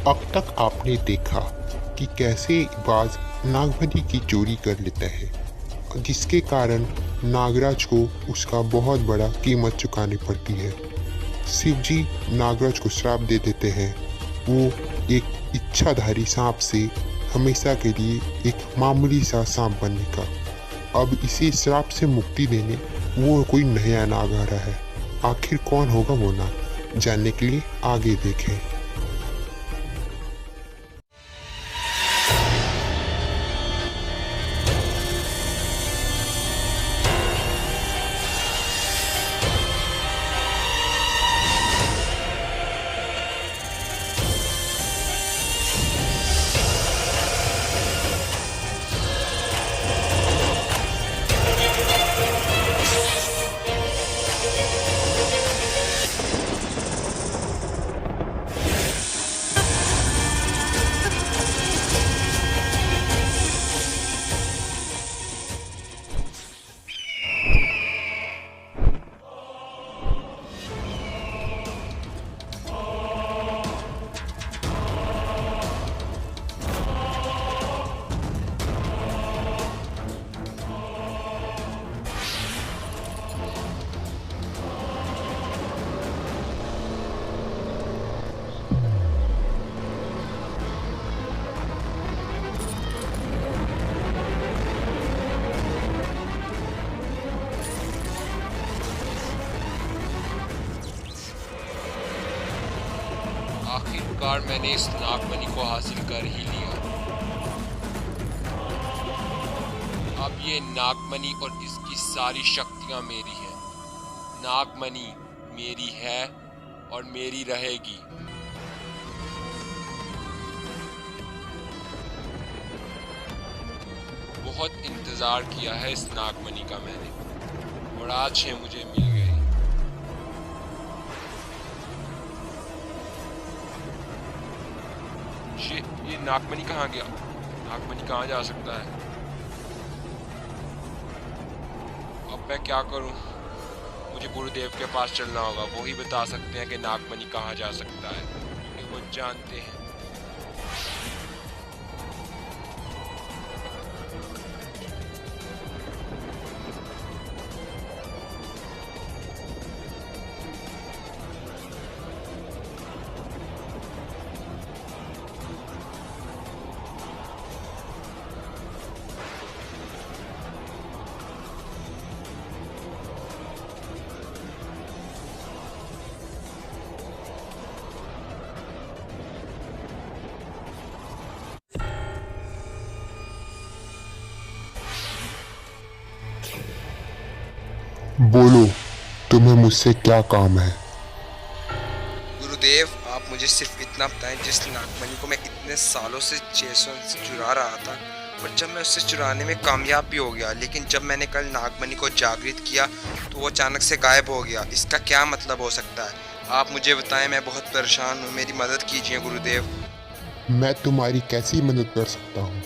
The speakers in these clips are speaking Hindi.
अब तक आपने देखा कि कैसे बाज नागमणि की चोरी कर लेता है, जिसके कारण नागराज को उसका बहुत बड़ा कीमत चुकानी पड़ती है। शिव जी नागराज को श्राप दे देते हैं, वो एक इच्छाधारी सांप से हमेशा के लिए एक मामूली सा सांप बनने का। अब इसे श्राप से मुक्ति देने वो कोई नया नाग आ रहा है। आखिर कौन होगा वो नाग, जानने के लिए आगे देखें। आखिरकार मैंने इस नागमणि को हासिल कर ही लिया। अब ये नागमणि और इसकी सारी शक्तियां मेरी हैं। नागमणि मेरी है और मेरी रहेगी। बहुत इंतजार किया है इस नागमणि का मैंने, और आज ये मुझे मिल गई। ये नागमणि कहाँ गया? नागमणि कहाँ जा सकता है? अब मैं क्या करूं? मुझे गुरुदेव के पास चलना होगा, वो ही बता सकते हैं कि नागमणि कहाँ जा सकता है, क्योंकि वो जानते हैं। बोलो, तुम्हें मुझसे क्या काम है? गुरुदेव, आप मुझे सिर्फ इतना बताएं, जिस नागमणि को मैं इतने सालों से चेसों से चुरा रहा था, और जब मैं उससे चुराने में कामयाब भी हो गया, लेकिन जब मैंने कल नागमणि को जागृत किया तो वो अचानक से गायब हो गया। इसका क्या मतलब हो सकता है? आप मुझे बताएं, मैं बहुत परेशान हूँ, मेरी मदद कीजिए गुरुदेव। मैं तुम्हारी कैसी मदद कर सकता हूँ?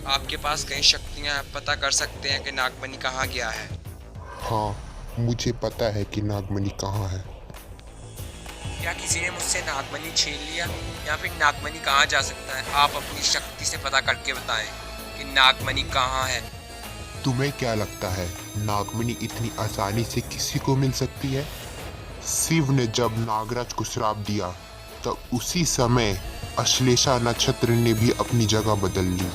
आपके पास कई शक्तियाँ, आप पता कर सकते हैं कि नागमणि कहाँ गया है। हाँ, मुझे पता है कि नागमणि कहाँ है। क्या किसी ने मुझसे नागमणि छीन लिया, या फिर नागमणि कहाँ जा सकता है? आप अपनी शक्ति से पता करके बताएं कि नागमणि कहाँ है। तुम्हें क्या लगता है नागमणि इतनी आसानी से किसी को मिल सकती है? शिव ने जब नागराज को श्राप दिया तब उसी समय अश्लेषा नक्षत्र ने भी अपनी जगह बदल ली,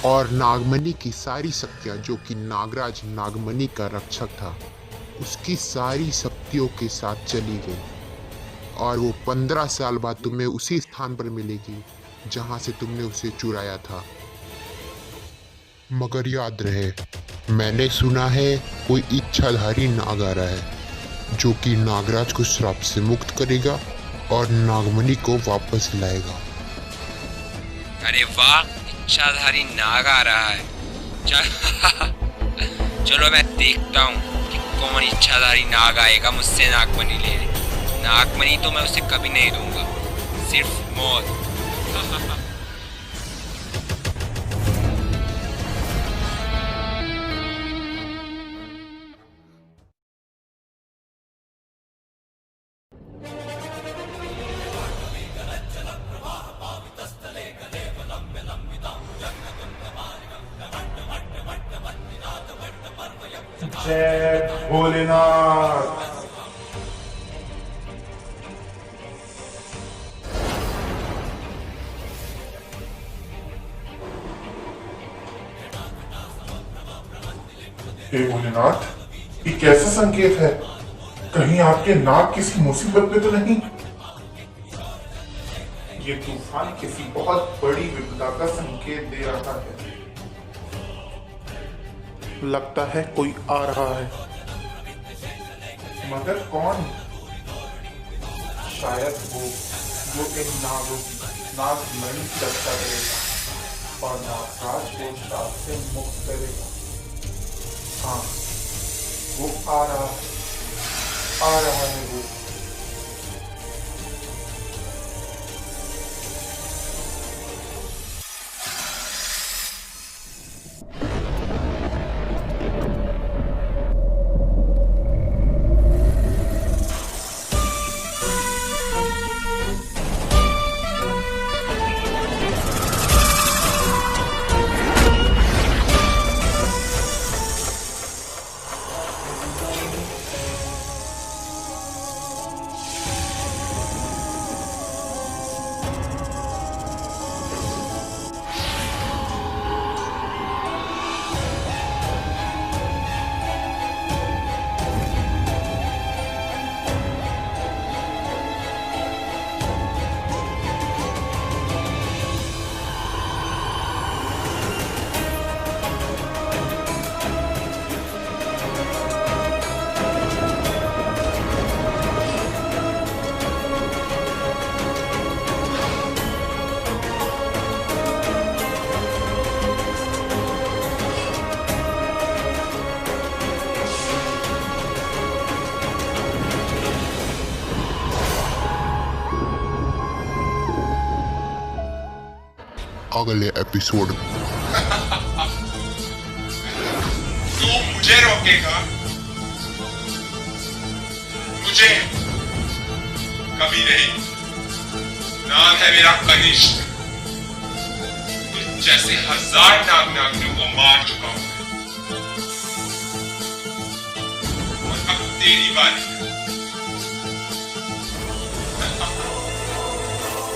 और नागमणि की सारी शक्तियाँ, जो कि नागराज नागमणि का रक्षक था, उसकी सारी शक्तियों के साथ चली गई, और वो 15 साल बाद तुम्हें उसी स्थान पर मिलेगी जहाँ से तुमने उसे चुराया था। मगर याद रहे, मैंने सुना है कोई इच्छाधारी नाग आ रहा है जो कि नागराज को श्राप से मुक्त करेगा और नागमणि को वापस लाएगा। अरे वाह, इच्छाधारी नाग आ रहा है। चलो मैं देखता हूँ कि कौन इच्छाधारी नाग आएगा मुझसे नागमणि लेने। नागमणि तो मैं उसे कभी नहीं दूंगा, सिर्फ मौत। जय भोलेनाथ। हे भोलेनाथ, ये कैसा संकेत है? कहीं आपके नाग किसी मुसीबत में तो नहीं? ये तूफान किसी बहुत बड़ी विपदा का संकेत दे रहा है। लगता है कोई आ रहा है, मगर कौन? शायद वो जो इन नागों की नागमणि की रक्षा करेगा और नागराज को श्राप से मुक्त करेगा। हाँ, वो आ रहा है वो। अगले एपिसोड में। तू मुझे रोकेगा? मुझे कभी नहीं। नाम है मेरा कनिष्क। तुझ जैसे 1000 नागिनों को मार चुका हूं और अब तेरी बारी है।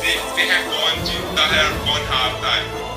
देखते हैं कौन जीतता है और कौन हारता है।